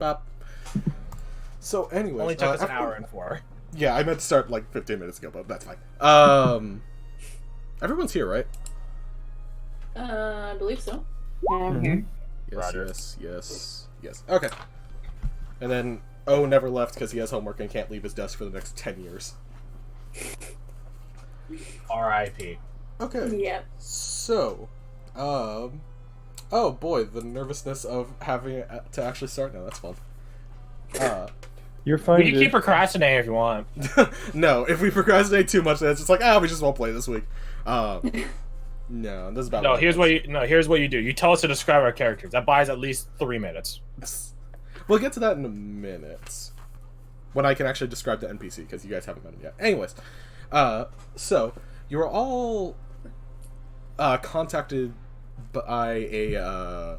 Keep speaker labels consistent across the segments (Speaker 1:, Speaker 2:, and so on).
Speaker 1: Bop. So, anyways,
Speaker 2: Only took us an hour and 4.
Speaker 1: Yeah, I meant to start like 15 minutes ago, but that's fine. Everyone's here, right?
Speaker 3: I believe so.
Speaker 4: I'm here.
Speaker 1: Yes,
Speaker 2: Roger.
Speaker 1: yes. Okay. And then O never left because he has homework and can't leave his desk for the next 10 years.
Speaker 2: R.I.P.
Speaker 1: Okay.
Speaker 3: Yep.
Speaker 1: So, oh boy, the nervousness of having to actually start now. That's fun.
Speaker 5: You're fine.
Speaker 2: We can keep procrastinating if you want.
Speaker 1: No, if we procrastinate too much, then it's just like, we just won't play this week. No, this is about.
Speaker 2: No, here's what you do. You tell us to describe our characters. That buys at least 3 minutes.
Speaker 1: We'll get to that in a minute. When I can actually describe the NPC, because you guys haven't met him yet. Anyways, so you are all contacted by a I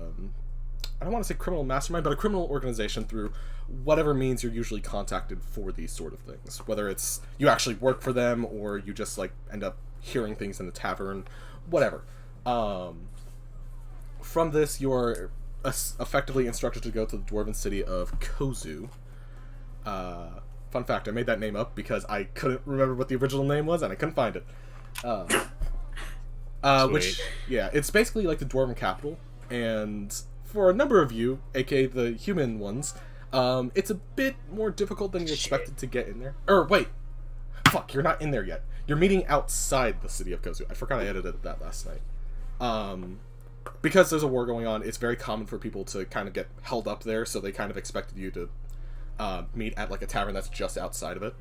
Speaker 1: don't want to say criminal mastermind, but a criminal organization through whatever means you're usually contacted for these sort of things. Whether it's you actually work for them or you just like end up hearing things in the tavern, whatever. From this, you're effectively instructed to go to the dwarven city of Kozu. Fun fact, I made that name up because I couldn't remember what the original name was and I couldn't find it. Which, yeah, it's basically like the dwarven capital, and for a number of you, aka the human ones, it's a bit more difficult than you expected to get in there. Or, wait. Fuck, you're not in there yet. You're meeting outside the city of Kozu. I forgot I edited that last night. Because there's a war going on, it's very common for people to kind of get held up there, so they kind of expected you to meet at like a tavern that's just outside of it.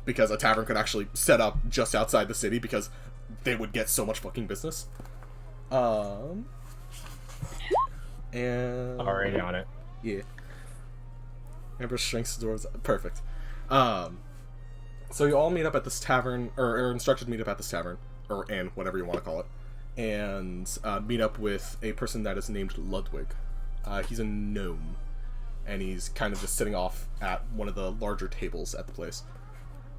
Speaker 1: Because a tavern could actually set up just outside the city because they would get so much fucking business. And
Speaker 2: Already on it.
Speaker 1: yeah. Amber shrinks the doors. Perfect. So you all meet up at this tavern, or are instructed to meet up at this tavern, or inn, whatever you want to call it, and meet up with a person that is named Ludwig. He's a gnome, and he's kind of just sitting off at one of the larger tables at the place.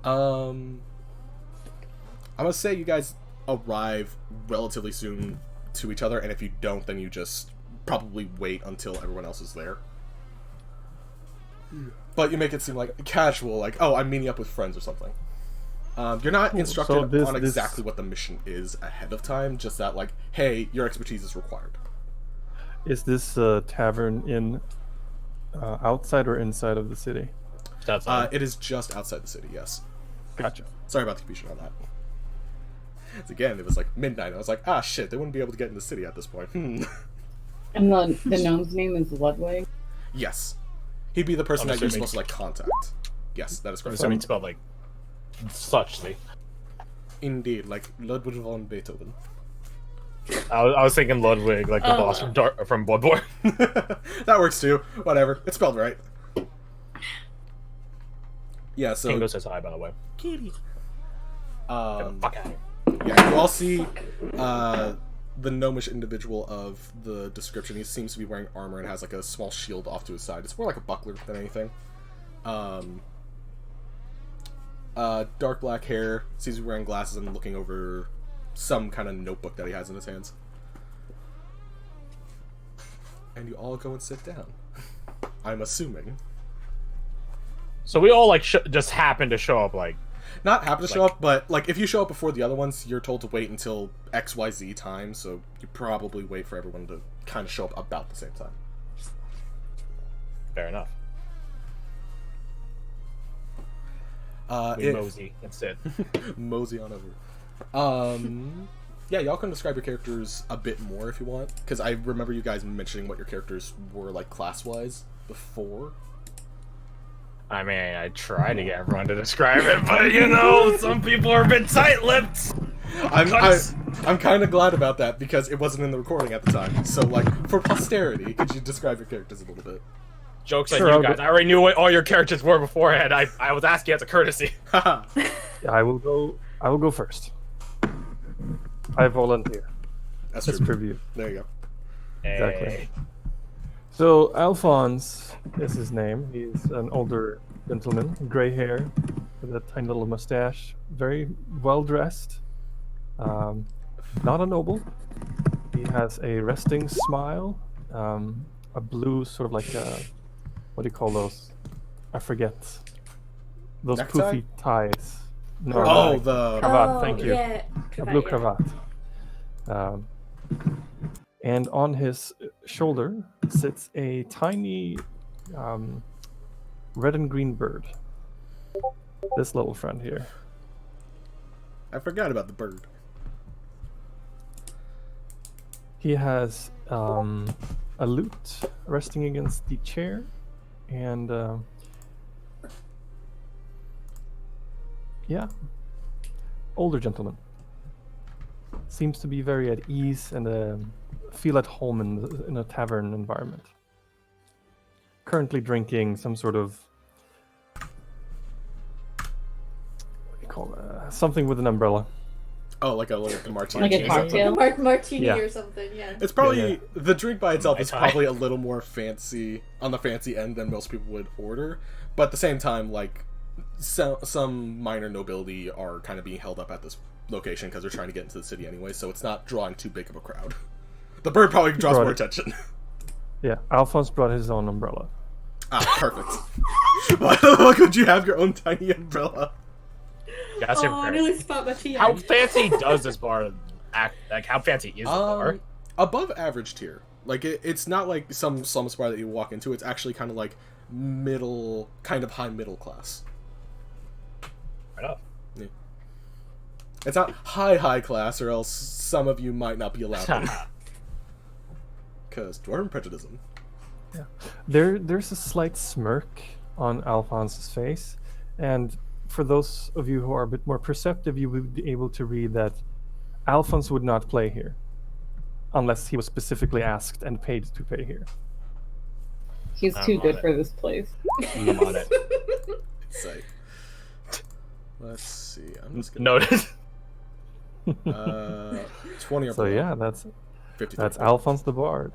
Speaker 1: I'm gonna say you guys arrive relatively soon to each other, and if you don't, then you just probably wait until everyone else is there. But you make it seem like casual, like, oh, I'm meeting up with friends or something. You're not instructed on exactly what the mission is ahead of time, just that, like, hey, your expertise is required.
Speaker 5: Is this tavern in outside or inside of the city?
Speaker 1: It is just outside the city, yes.
Speaker 5: Gotcha.
Speaker 1: Sorry about the confusion on that. Again, it was like midnight. I was like, shit, they wouldn't be able to get in the city at this point.
Speaker 4: And the gnome's name is Ludwig?
Speaker 1: Yes. He'd be the person that you're
Speaker 2: assuming-
Speaker 1: supposed to, like, contact. Yes, that is
Speaker 2: I'm
Speaker 1: correct.
Speaker 2: assuming it's spelled like suchly.
Speaker 1: Indeed, like Ludwig von Beethoven.
Speaker 2: I was thinking Ludwig, like the boss from Bloodborne.
Speaker 1: That works too. Whatever. It's spelled right. Yeah, so...
Speaker 2: Kingo says hi, by the way.
Speaker 1: Kitty.
Speaker 2: Get the fuck out of here.
Speaker 1: Yeah, you all see the gnomish individual of the description. He seems to be wearing armor and has like a small shield off to his side. It's more like a buckler than anything. Dark black hair. Seems to be wearing glasses and looking over some kind of notebook that he has in his hands. And you all go and sit down. I'm assuming.
Speaker 2: So we all like just happen to show up like.
Speaker 1: Not happen to show up, but like if you show up before the other ones, you're told to wait until XYZ time, so you probably wait for everyone to kind of show up about the same time.
Speaker 2: Fair enough. Mosey instead.
Speaker 1: Mosey on over. Yeah, y'all can describe your characters a bit more if you want, because I remember you guys mentioning what your characters were like class-wise before.
Speaker 2: I mean, I try to get everyone to describe it, but you know, some people are a bit tight-lipped.
Speaker 1: I'm kind of glad about that because it wasn't in the recording at the time. So, like, for posterity, could you describe your characters a little bit?
Speaker 2: Jokes on you guys. I already knew what all your characters were beforehand. I was asking as a courtesy.
Speaker 5: I will go first. I volunteer.
Speaker 1: That's
Speaker 5: Let's
Speaker 1: true.
Speaker 5: preview.
Speaker 1: There you go.
Speaker 5: Exactly. So Alphonse is his name. He's an older gentleman, gray hair, with a tiny little mustache, very well dressed. Not a noble. He has a resting smile, a blue sort of like a what do you call those? I forget. Those
Speaker 1: Necktie?
Speaker 5: poofy ties. No,
Speaker 1: Oh,
Speaker 5: like
Speaker 1: the
Speaker 5: cravat. Thank you.
Speaker 3: Yeah,
Speaker 5: A blue
Speaker 3: yeah.
Speaker 5: cravat. And on his shoulder sits a tiny red and green bird. This little friend here.
Speaker 1: I forgot about the bird.
Speaker 5: He has a lute resting against the chair, and yeah, older gentleman. Seems to be very at ease and feel at home in a tavern environment. Currently drinking some sort of what do you call it? Something with an umbrella.
Speaker 1: Oh, like a martini.
Speaker 4: Like a cocktail?
Speaker 3: Martini
Speaker 5: Yeah.
Speaker 3: or something, yeah.
Speaker 1: It's probably
Speaker 5: Yeah.
Speaker 1: the drink by itself is
Speaker 2: Mai Tai.
Speaker 1: probably a little more fancy on the fancy end than most people would order, but at the same time, like some minor nobility are kind of being held up at this location because they're trying to get into the city anyway, so it's not drawing too big of a crowd. The bird probably draws
Speaker 5: Brought
Speaker 1: more
Speaker 5: it.
Speaker 1: attention.
Speaker 5: Yeah, Alphonse brought his own umbrella.
Speaker 1: Ah, perfect. Why the fuck would you have your own tiny umbrella?
Speaker 2: That's
Speaker 3: Oh, I nearly spat my tea
Speaker 2: How
Speaker 3: out.
Speaker 2: fancy does this bar act? Like, how fancy is the bar?
Speaker 1: Above average tier. Like it's not like some slum bar that you walk into. It's actually kind of like middle, kind of high middle class.
Speaker 2: Right up.
Speaker 1: It's not high class, or else some of you might not be allowed in. Because dwarven prejudice.
Speaker 5: There's a slight smirk on Alphonse's face, and for those of you who are a bit more perceptive, you would be able to read that Alphonse would not play here, unless he was specifically asked and paid to play here.
Speaker 4: He's
Speaker 2: I'm
Speaker 4: too
Speaker 2: on
Speaker 4: good
Speaker 2: it.
Speaker 4: for this place.
Speaker 2: I'm on it.
Speaker 1: Say. Let's see. I'm just gonna.
Speaker 2: Noted.
Speaker 1: 20 or
Speaker 5: So
Speaker 1: below.
Speaker 5: yeah, that's
Speaker 1: 53.
Speaker 5: Alphonse the Bard.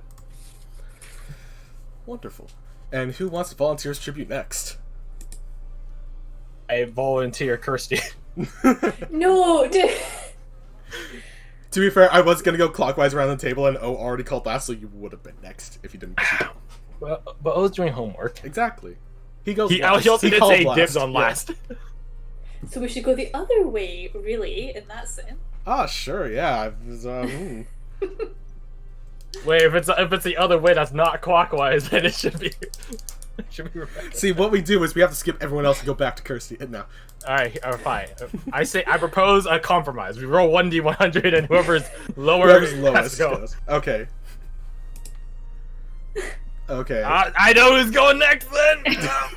Speaker 1: Wonderful. And who wants to volunteer as tribute next?
Speaker 2: I volunteer Kirsty.
Speaker 3: No, dude.
Speaker 1: To be fair, I was gonna go clockwise around the table, and O already called last, so you would have been next if you didn't.
Speaker 2: Well, but I was doing homework.
Speaker 1: Exactly. He goes.
Speaker 2: He
Speaker 1: last.
Speaker 2: also did
Speaker 1: called
Speaker 2: say
Speaker 1: last.
Speaker 2: dibs on
Speaker 1: Yeah.
Speaker 2: last.
Speaker 3: So we should go the other way, really, in that sense.
Speaker 1: Ah, sure, yeah. I was,
Speaker 2: Wait, if it's the other way, that's not clockwise, then it should be. It should be Rebecca.
Speaker 1: See, what we do is we have to skip everyone else and go back to Kirsty. No.
Speaker 2: All right, fine. I propose a compromise. We roll 1d100, and whoever's lower
Speaker 1: Whoever's
Speaker 2: has
Speaker 1: lowest
Speaker 2: to go.
Speaker 1: goes. Okay. Okay.
Speaker 2: I know who's going next then.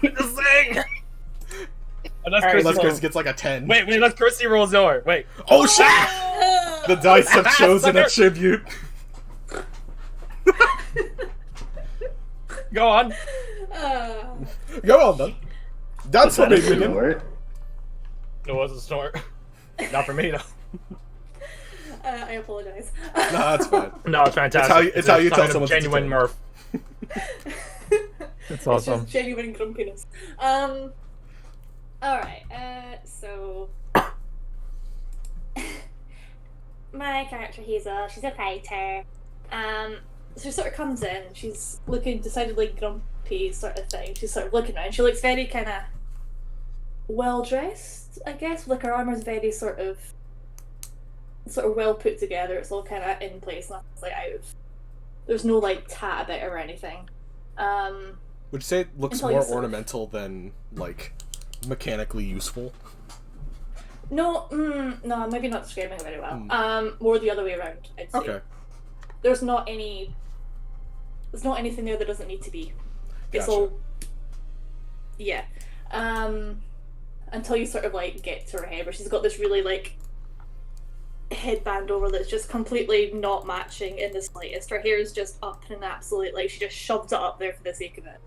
Speaker 2: Just saying. Unless
Speaker 4: All right,
Speaker 2: Kirsty
Speaker 1: Unless
Speaker 4: so-
Speaker 1: Kirsty gets like a 10.
Speaker 2: Wait, let's Kirsty rolls lower. Wait.
Speaker 1: Oh shit! The dice have chosen a
Speaker 2: Sucker.
Speaker 1: tribute.
Speaker 2: Go on.
Speaker 1: Go on then. That's what
Speaker 6: That
Speaker 1: we
Speaker 6: is
Speaker 1: begin.
Speaker 6: snort.
Speaker 2: It was a snort. Not for me though.
Speaker 3: I apologize.
Speaker 1: No, that's fine.
Speaker 2: No, it's fantastic.
Speaker 1: It's how you
Speaker 2: a
Speaker 1: tell
Speaker 2: sign of
Speaker 1: someone's
Speaker 2: genuine
Speaker 1: entertained.
Speaker 2: Murph.
Speaker 5: It's awesome.
Speaker 3: It's just genuine grumpiness. Alright, so... my character, she's a fighter. So she sort of comes in, she's looking decidedly grumpy sort of thing. She's sort of looking around. She looks very kind of well-dressed, I guess. Like her armor's very sort of well put together. It's all kind of in place, nothing's like out of... There's no like tat about her or anything.
Speaker 1: Would you say it looks
Speaker 3: Until
Speaker 1: more
Speaker 3: you sort of-
Speaker 1: ornamental than, like, mechanically useful?
Speaker 3: No, no, I'm maybe not describing it very well. More the other way around, I'd say.
Speaker 1: Okay.
Speaker 3: There's not anything there that doesn't need to be. It's
Speaker 1: Gotcha.
Speaker 3: all, yeah. Until you sort of like get to her head, where she's got this really like headband over that's just completely not matching in the slightest. Her hair is just up in an absolute, like she just shoved it up there for the sake of it.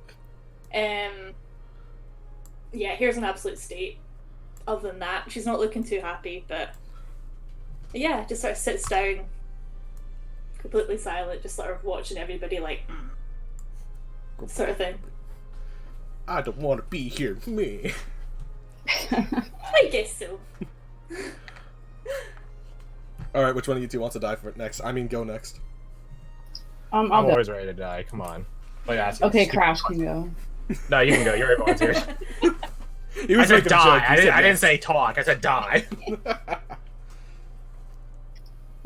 Speaker 3: Yeah, hair's an absolute state. Other than that, she's not looking too happy, but yeah, just sort of sits down, completely silent, just sort of watching everybody like sort of thing.
Speaker 1: I don't want to be here. Me.
Speaker 3: I guess so.
Speaker 1: Alright, which one of you two wants to die for it next? I mean, go next.
Speaker 4: I'll
Speaker 2: I'm
Speaker 4: go.
Speaker 2: always ready to die. Come on. Like, ask
Speaker 4: Okay, Crash can go.
Speaker 2: No, you can go. You're volunteered.
Speaker 1: He
Speaker 2: I
Speaker 1: was
Speaker 2: said
Speaker 1: making a joke.
Speaker 2: die.
Speaker 1: He
Speaker 2: I
Speaker 1: said
Speaker 2: didn't
Speaker 1: yes.
Speaker 2: say talk. I said die.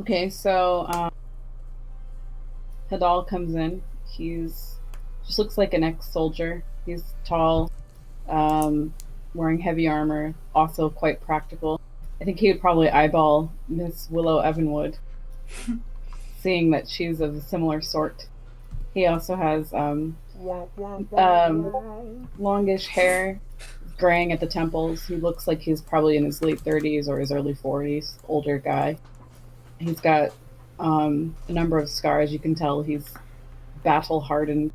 Speaker 4: Okay, so Hadal comes in. He's just looks like an ex-soldier. He's tall, wearing heavy armor, also quite practical. I think he would probably eyeball Miss Willow Evanwood, seeing that she's of a similar sort. He also has longish hair, graying at the temples. He looks like he's probably in his late 30s or his early 40s, older guy. He's got a number of scars. You can tell he's battle-hardened.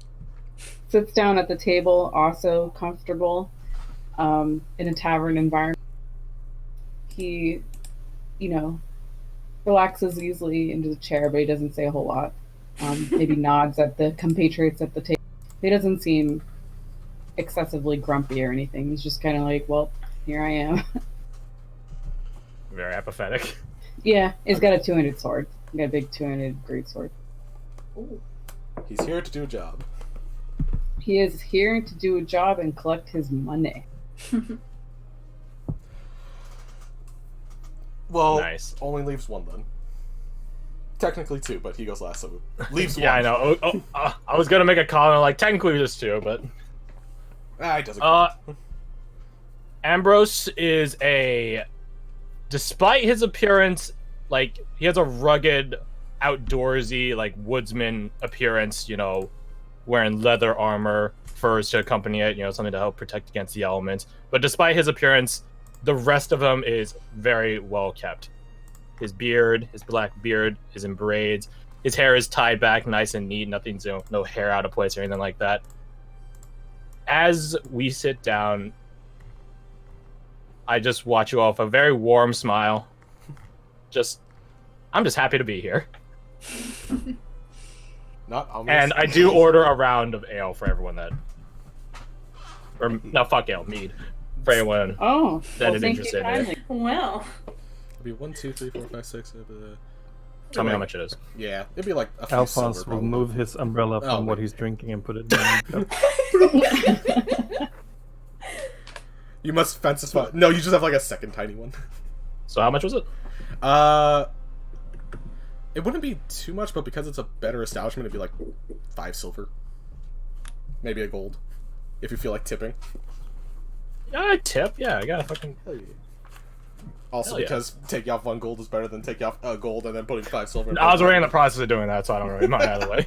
Speaker 4: Sits down at the table, also comfortable, in a tavern environment. He, relaxes easily into the chair, but he doesn't say a whole lot. Maybe nods at the compatriots at the table. He doesn't seem excessively grumpy or anything. He's just kind of like, well, here I am.
Speaker 2: Very apathetic.
Speaker 4: Yeah, he's got a two-handed sword. He's got a big two-handed great sword.
Speaker 3: Ooh.
Speaker 1: He's here to do a job.
Speaker 4: He is here to do a job and collect his money.
Speaker 1: Well,
Speaker 2: Nice.
Speaker 1: only leaves one then. Technically two, but he goes last, so leaves
Speaker 2: Yeah,
Speaker 1: one.
Speaker 2: I know. I was gonna make a comment like technically there's two, but
Speaker 1: He doesn't.
Speaker 2: Ambrose is despite his appearance, like he has a rugged, outdoorsy, like woodsman appearance. Wearing leather armor, furs to accompany it. Something to help protect against the elements. But despite his appearance, the rest of him is very well kept. His beard, his black beard, is in braids. His hair is tied back nice and neat. Nothing's no hair out of place or anything like that. As we sit down, I just watch you all with a very warm smile. I'm just happy to be here.
Speaker 1: Not ominous.
Speaker 2: And I do order a round of ale for everyone fuck ale, mead. For anyone
Speaker 4: Oh,
Speaker 2: that is
Speaker 4: thank you
Speaker 2: interested in it.
Speaker 4: kindly.
Speaker 3: Well,
Speaker 1: It'd be 1, 2, 3, 4, 5, 6.
Speaker 2: Tell me how much it is.
Speaker 1: Yeah, it'd be like a few
Speaker 5: Alphonse
Speaker 1: silver,
Speaker 5: will
Speaker 1: probably.
Speaker 5: move his umbrella from what
Speaker 1: maybe.
Speaker 5: he's drinking and put it down. in the cup.
Speaker 1: You must fence this one. No, you just have like a second tiny one.
Speaker 2: So how much was it?
Speaker 1: It wouldn't be too much, but because it's a better establishment, it'd be like 5 silver, maybe a gold, if you feel like tipping.
Speaker 2: Yeah, I tip. Yeah, I got a fucking.
Speaker 1: Also,
Speaker 2: Hell yeah.
Speaker 1: because taking off 1 gold is better than taking off a gold and then putting 5 silver.
Speaker 2: I was already in the process of doing that, so I don't really mind either way.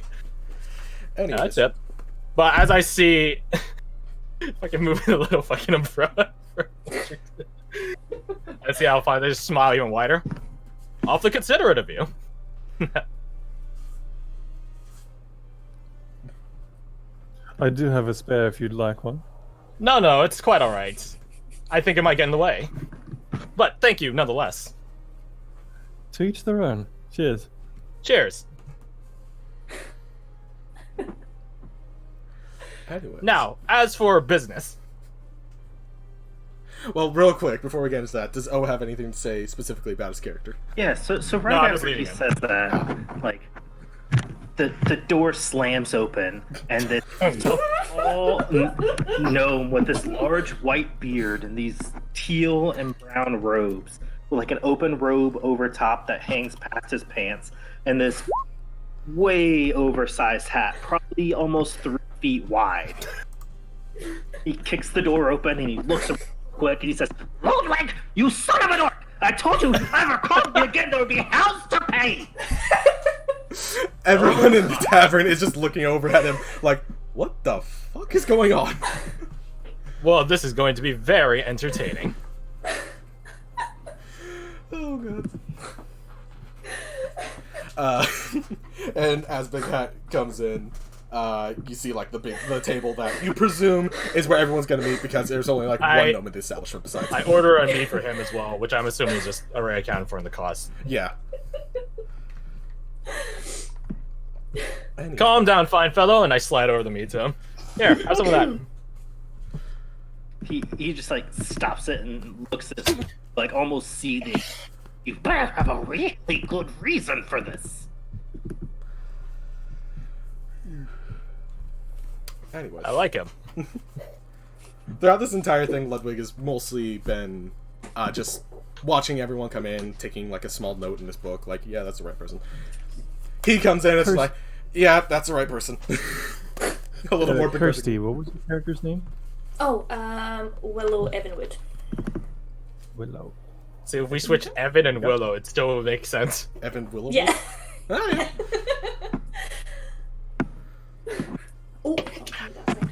Speaker 1: Anyways,
Speaker 2: Yeah, I tip. But as I see, fucking moving a little fucking umbrella. I see Alphonse. They just smile even wider. Awfully considerate of you.
Speaker 5: I do have a spare if you'd like one.
Speaker 2: No, it's quite all right. I think it might get in the way, but thank you nonetheless.
Speaker 5: To each their own. Cheers.
Speaker 2: Cheers.
Speaker 1: anyways.
Speaker 2: Now, as for business,
Speaker 1: Well, real quick, before we get into that, does O have anything to say specifically about his character?
Speaker 6: Yeah, so
Speaker 2: I'm
Speaker 6: right
Speaker 2: just
Speaker 6: after he
Speaker 2: leaving him.
Speaker 6: says that, like, the door slams open, and this tall gnome with this large white beard and these teal and brown robes, with like an open robe over top that hangs past his pants, and this way oversized hat, probably almost 3 feet wide. He kicks the door open and he looks around quick and he says, "Ludwig, you son of an orc! I told you if I ever called you again, there would be hells to pay!"
Speaker 1: Everyone in the tavern is just looking over at him like, what the fuck is going on?
Speaker 2: well, this is going to be very entertaining.
Speaker 1: Oh god. And as Big Hat comes in, you see like the table that you presume is where everyone's gonna meet because there's only like one gnome in the establishment besides.
Speaker 2: I order a meat for him as well, which I'm assuming is just already accounted for in the cost.
Speaker 1: Yeah. Anyway.
Speaker 2: Calm down, fine fellow, and I slide over the meat to him. Here, have some of that.
Speaker 6: He just like stops it and looks at it, like almost seething. You better have a really good reason for this.
Speaker 1: Anyways.
Speaker 2: I like him.
Speaker 1: Throughout this entire thing, Ludwig has mostly been just watching everyone come in, taking like a small note in his book, like, yeah, that's the right person. He comes in and it's like, yeah, that's the right person. A little more
Speaker 5: Kirsty, what was the character's name?
Speaker 3: Oh, Willow Evanwood.
Speaker 5: Willow.
Speaker 2: So if we switch Evan and Willow, it still makes sense.
Speaker 1: Evan Willow?
Speaker 3: Yeah.
Speaker 1: Ah, yeah.
Speaker 3: Oh, I can't do that thing.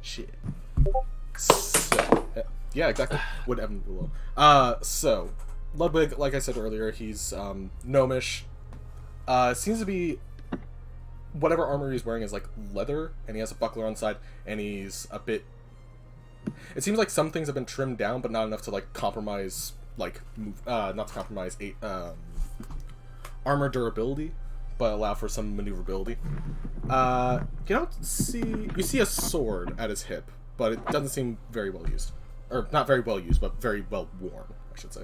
Speaker 1: Shit. So, yeah, exactly. Would Evan Willow. So, Ludwig, like I said earlier, he's gnomish. Seems to be whatever armor he's wearing is like leather, and he has a buckler on the side, and he's a bit. It seems like some things have been trimmed down, but not enough to like compromise, not to compromise armor durability, but allow for some maneuverability. You see a sword at his hip, but it doesn't seem very well used, or not very well used, but very well worn, I should say.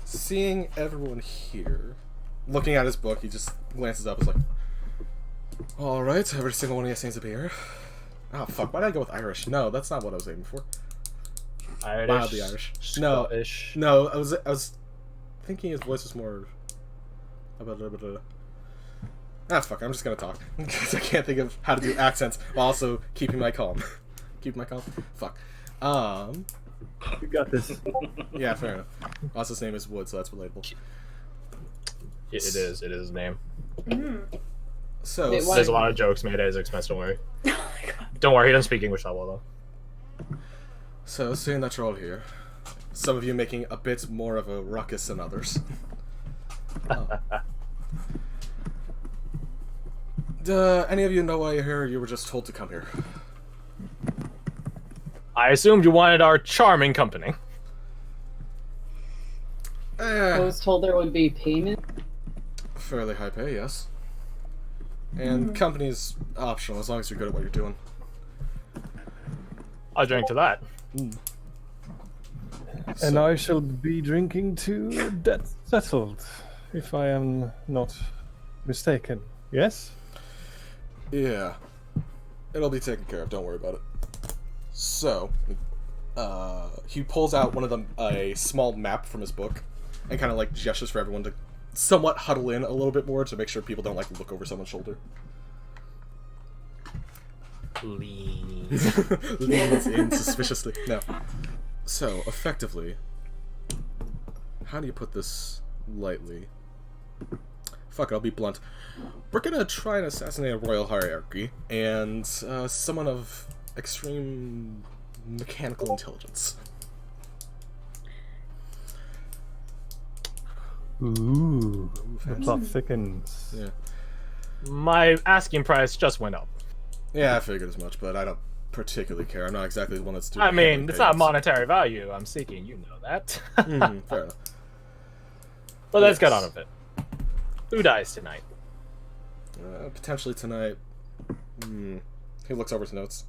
Speaker 1: Seeing everyone here, looking at his book, he just glances up and is like, alright, every single one of you seems to be here. Oh, fuck, why did I go with Irish? No, that's not what I was aiming for.
Speaker 2: Irish.
Speaker 1: Mildly Irish.
Speaker 2: Scottish.
Speaker 1: No, I was thinking his voice was more... Ah, fuck, I'm just gonna talk. Because I can't think of how to do accents while also keeping my calm. Keeping my calm? Fuck.
Speaker 5: You got this.
Speaker 1: Yeah, fair enough. Also, his name is Wood, so that's relatable.
Speaker 2: It is his name.
Speaker 1: So,
Speaker 4: Wait, why-
Speaker 2: There's a lot of jokes made at his expense, don't worry.
Speaker 3: Oh my god.
Speaker 2: Don't worry, he doesn't speak English that well, though.
Speaker 1: So, seeing that you're all here, some of you making a bit more of a ruckus than others. Any of you know why you're here, or you were just told to come here?
Speaker 2: I assumed you wanted our charming company.
Speaker 4: I was told there would be payment.
Speaker 1: Fairly high pay, yes. And company's optional, as long as you're good at what you're doing.
Speaker 2: I'll drink to that.
Speaker 5: And I shall be drinking to Death Settled, if I am not mistaken. Yes?
Speaker 1: Yeah. It'll be taken care of, don't worry about it. So, he pulls out one of them, a small map from his book, and kind of like gestures for everyone to somewhat huddle in a little bit more to make sure people don't like look over someone's shoulder.
Speaker 2: Please.
Speaker 1: Leans in suspiciously. No. So, effectively, how do you put this lightly? Fuck it, I'll be blunt. We're gonna try and assassinate a royal hierarchy, and someone of extreme mechanical intelligence.
Speaker 5: Ooh, the plot thickens.
Speaker 1: Yeah.
Speaker 2: My asking price just went up.
Speaker 1: Yeah, I figured as much, but I don't particularly care. I'm not exactly the one that's doing
Speaker 2: I mean,
Speaker 1: heavy
Speaker 2: it's not
Speaker 1: payments.
Speaker 2: monetary value I'm seeking, you know that.
Speaker 1: Fair enough.
Speaker 2: But let's get
Speaker 1: Yes.
Speaker 2: on with it. Who dies tonight?
Speaker 1: Potentially tonight. He looks over his notes.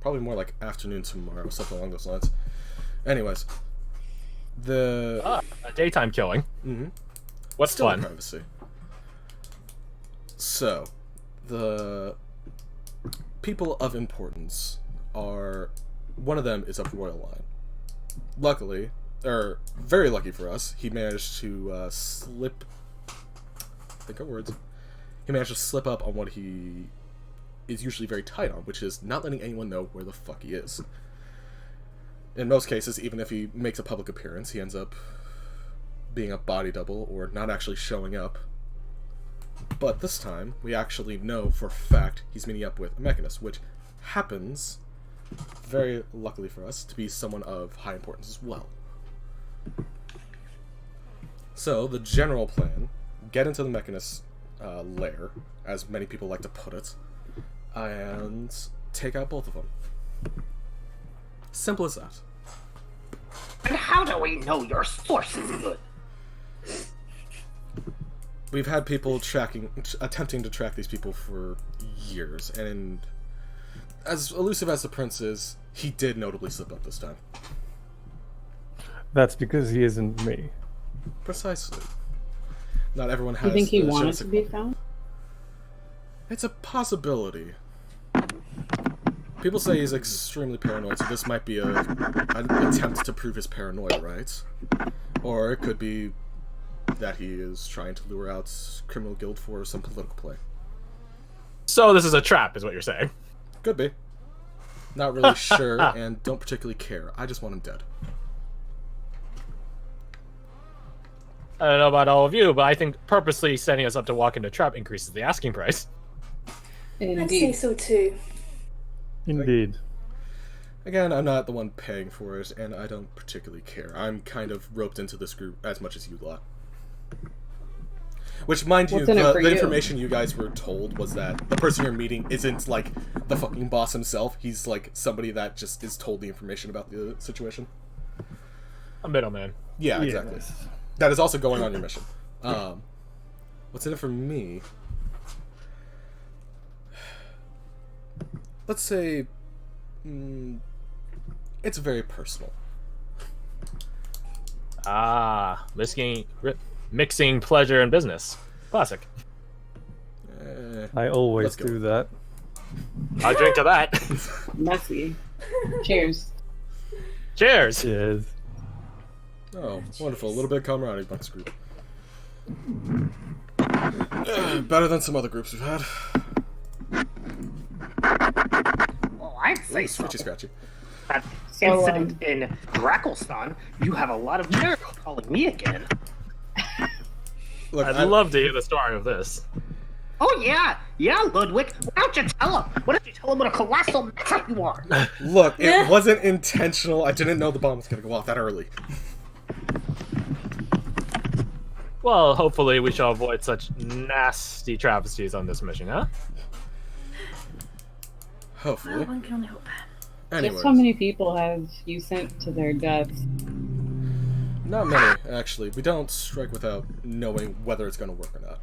Speaker 1: Probably more like afternoon tomorrow, something along those lines. Anyways,
Speaker 2: A daytime killing. What's
Speaker 1: still
Speaker 2: fun?
Speaker 1: privacy. So, the people of importance are... One of them is of royal line. Luckily, or very lucky for us, he managed to slip... Think of words. He managed to slip up on what he is usually very tight on, which is not letting anyone know where the fuck he is. In most cases, even if he makes a public appearance, he ends up being a body double or not actually showing up. But this time, we actually know for a fact he's meeting up with a mechanist, which happens, very luckily for us, to be someone of high importance as well. So, the general plan, get into the mechanist's lair, as many people like to put it, and take out both of them. Simple as that.
Speaker 6: And how do we know your source is good?
Speaker 1: We've had people attempting to track these people for years, and as elusive as the prince is, he did notably slip up this time.
Speaker 5: That's because he isn't me.
Speaker 1: Precisely. Not everyone has.
Speaker 4: You think he
Speaker 1: the
Speaker 4: wanted
Speaker 1: je
Speaker 4: to
Speaker 1: ne
Speaker 4: be
Speaker 1: sais
Speaker 4: found?
Speaker 1: quoi. It's a possibility. People say he's extremely paranoid, so this might be an attempt to prove his paranoia, right? Or it could be that he is trying to lure out criminal guild for some political play.
Speaker 2: So this is a trap, is what you're saying.
Speaker 1: Could be. Not really sure, and don't particularly care. I just want him dead.
Speaker 2: I don't know about all of you, but I think purposely setting us up to walk into a trap increases the asking price.
Speaker 3: I'd say
Speaker 4: Indeed.
Speaker 3: so too.
Speaker 5: Indeed.
Speaker 1: Again, I'm not the one paying for it, and I don't particularly care. I'm kind of roped into this group as much as you lot. Which, mind you,
Speaker 4: What's in it for
Speaker 1: the
Speaker 4: you?
Speaker 1: information you guys were told was that the person you're meeting isn't, like, the fucking boss himself. He's, like, somebody that just is told the information about the situation.
Speaker 2: A middleman.
Speaker 1: Yeah, exactly.
Speaker 5: Yes.
Speaker 1: That is also going on your mission. What's in it for me? Let's say... it's very personal.
Speaker 2: Ah, mixing pleasure and business. Classic.
Speaker 5: I always
Speaker 1: Let's go.
Speaker 5: do that.
Speaker 2: I'll drink to that.
Speaker 4: Messy. Cheers.
Speaker 2: Cheers.
Speaker 5: Yes.
Speaker 1: Oh, wonderful. A little bit of camaraderie amongst the group. Better than some other groups we've had.
Speaker 6: Oh, I'd say so.
Speaker 1: Scratchy, scratchy.
Speaker 6: That
Speaker 4: So,
Speaker 6: incident in Dracelstan, you have a lot of nerve calling me again.
Speaker 1: Look,
Speaker 2: I'd love to hear the story of this.
Speaker 6: Oh yeah, Ludwig. Why don't you tell him? Why don't you tell him what a colossal mess you are?
Speaker 1: Look, it wasn't intentional. I didn't know the bomb was gonna go off that early.
Speaker 2: Well, hopefully we shall avoid such nasty travesties on this mission, huh?
Speaker 3: Well,
Speaker 1: Hopefully.
Speaker 3: one can only hope.
Speaker 1: Anyways,
Speaker 4: Just how many people have you sent to their deaths?
Speaker 1: not many, actually. We don't strike without knowing whether it's gonna work or not.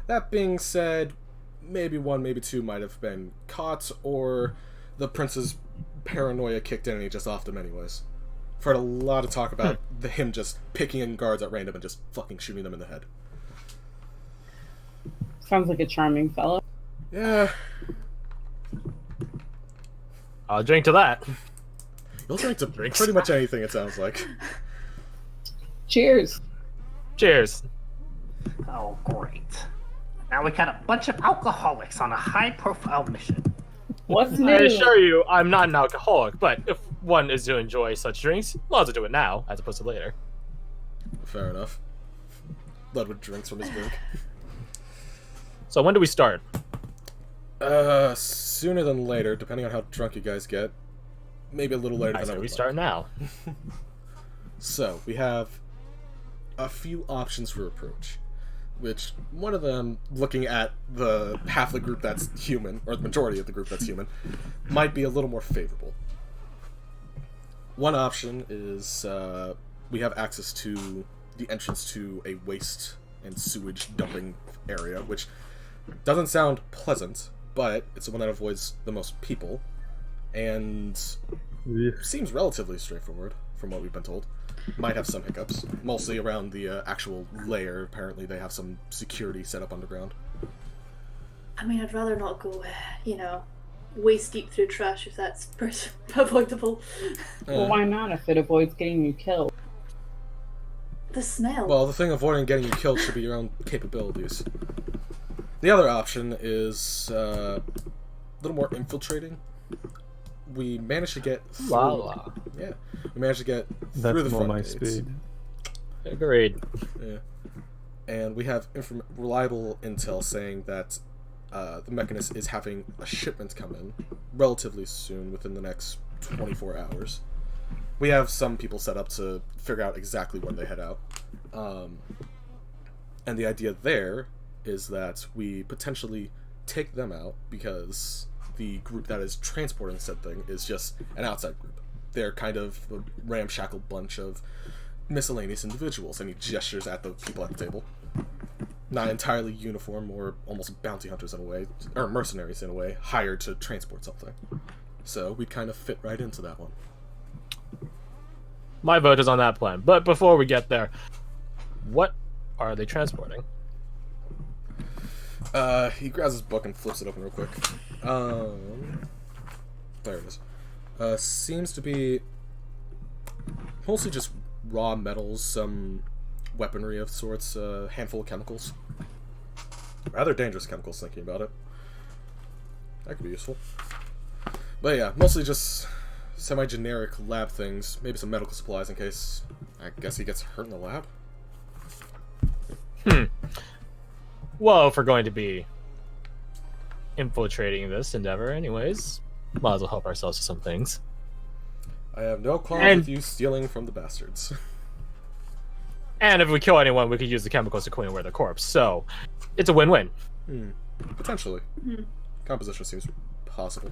Speaker 1: That being said, maybe one, maybe two might have been caught, or the prince's paranoia kicked in and he just offed them anyways. I've heard a lot of talk about him just picking in guards at random and just fucking shooting them in the head.
Speaker 4: Sounds like a charming fellow.
Speaker 1: Yeah,
Speaker 2: I'll drink to that.
Speaker 1: you'll drink to pretty much anything, it sounds like.
Speaker 4: Cheers.
Speaker 2: Cheers.
Speaker 6: Oh, great. Now we got a bunch of alcoholics on a high-profile mission.
Speaker 4: What's new?
Speaker 2: I assure you, I'm not an alcoholic, but if one is to enjoy such drinks, well to do it now, as opposed to later.
Speaker 1: Fair enough. Ludwig drinks from his drink.
Speaker 2: So when do we start?
Speaker 1: Sooner than later, depending on how drunk you guys get. Maybe a little later
Speaker 2: I
Speaker 1: than I
Speaker 2: say
Speaker 1: would
Speaker 2: we
Speaker 1: like.
Speaker 2: start now.
Speaker 1: So, we have a few options for approach. Which, one of them, looking at the half of the group that's human, or the majority of the group that's human, might be a little more favorable. One option is we have access to the entrance to a waste and sewage dumping area, which doesn't sound pleasant, but it's the one that avoids the most people, and
Speaker 5: Yeah.
Speaker 1: seems relatively straightforward, from what we've been told. Might have some hiccups, mostly around the actual layer. Apparently they have some security set up underground.
Speaker 3: I mean, I'd rather not go, waist deep through trash if that's avoidable.
Speaker 4: Well, why not if it avoids getting you killed?
Speaker 3: The smell.
Speaker 1: Well, the thing avoiding getting you killed should be your own capabilities. The other option is a little more infiltrating. We managed to get through.
Speaker 2: La la.
Speaker 1: Yeah, we managed to get
Speaker 5: That's
Speaker 1: through the
Speaker 5: more
Speaker 1: front
Speaker 5: my
Speaker 1: gates.
Speaker 5: speed.
Speaker 2: Agreed.
Speaker 1: Yeah, and we have reliable intel saying that the Mechanist is having a shipment come in relatively soon, within the next 24 hours. We have some people set up to figure out exactly when they head out. And the idea there is that we potentially take them out because the group that is transporting said thing is just an outside group. They're kind of a ramshackle bunch of miscellaneous individuals, and he gestures at the people at the table. Not entirely uniform, or almost bounty hunters in a way, or mercenaries in a way, hired to transport something. So we'd kind of fit right into that one.
Speaker 2: My vote is on that plan. But before we get there, What are they transporting?
Speaker 1: He grabs his book and flips it open real quick. There it is. Seems to be mostly just raw metals, some weaponry of sorts, a handful of chemicals. Rather dangerous chemicals, thinking about it. That could be useful. But yeah, mostly just semi-generic lab things. Maybe some medical supplies in case, I guess, he gets hurt in the lab.
Speaker 2: Well, if we're going to be infiltrating this endeavor anyways, might as well help ourselves to some things.
Speaker 1: I have no qualms with you stealing from the bastards.
Speaker 2: And if we kill anyone, we could use the chemicals to clean away their corpse. So, it's a win-win.
Speaker 1: Potentially. Composition seems possible.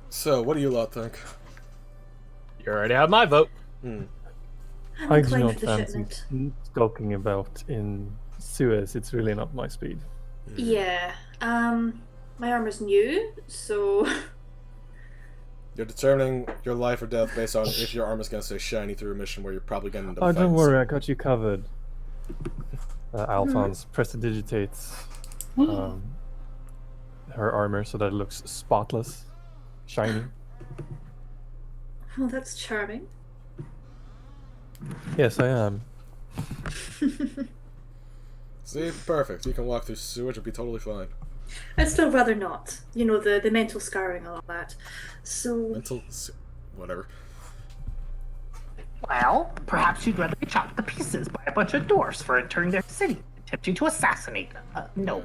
Speaker 1: So, what do you lot think?
Speaker 2: You already have my vote.
Speaker 5: I do not fancy skulking about in Suez. It's really not my speed.
Speaker 3: Yeah. My armor's new, so
Speaker 1: You're determining your life or death based on if your armor's gonna stay shiny through a mission where you're probably gonna end up
Speaker 5: Oh,
Speaker 1: fighting
Speaker 5: don't worry, I got you covered. Alphonse prestidigitates her armor so that it looks spotless, shiny.
Speaker 3: well, that's charming.
Speaker 5: Yes, I am.
Speaker 1: See, perfect. You can walk through sewage and be totally fine.
Speaker 3: I'd still rather not. You know, the mental scarring and all that. So
Speaker 1: Whatever.
Speaker 6: Well, perhaps you'd rather be chopped to pieces by a bunch of dwarfs for entering their city, attempting to assassinate. No.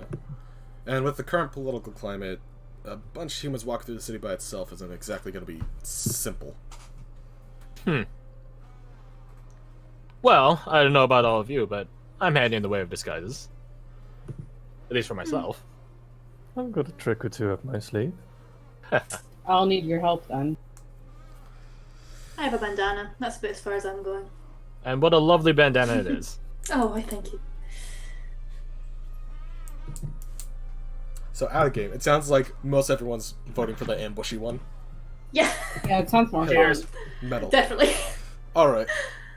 Speaker 1: And with the current political climate, a bunch of humans walking through the city by itself isn't exactly going to be simple.
Speaker 2: Well, I don't know about all of you, but I'm handy in the way of disguises. At least for myself.
Speaker 5: I've got a trick or two up my sleeve.
Speaker 4: I'll need your help then.
Speaker 3: I have a bandana. That's about as far as I'm going.
Speaker 2: And what a lovely bandana it is.
Speaker 3: Oh, I thank you.
Speaker 1: So, out of game, it sounds like most everyone's voting for the ambushy one.
Speaker 3: Yeah,
Speaker 4: Yeah, it sounds more
Speaker 2: Cheers.
Speaker 4: fun.
Speaker 1: Metal.
Speaker 3: definitely.
Speaker 1: Alright.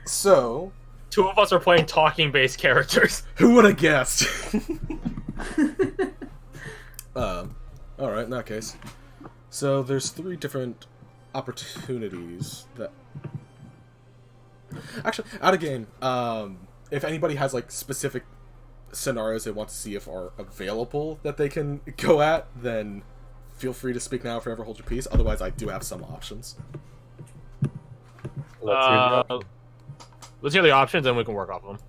Speaker 1: So,
Speaker 2: Two of us are playing talking-based characters.
Speaker 1: who would have guessed? Alright, in that case. So, there's 3 different opportunities that... Actually, out of game, if anybody has, like, specific scenarios they want to see if are available that they can go at, then feel free to speak now, forever hold your peace. Otherwise, I do have some options.
Speaker 5: Let's hear the
Speaker 2: Let's hear the options and we can work off of them.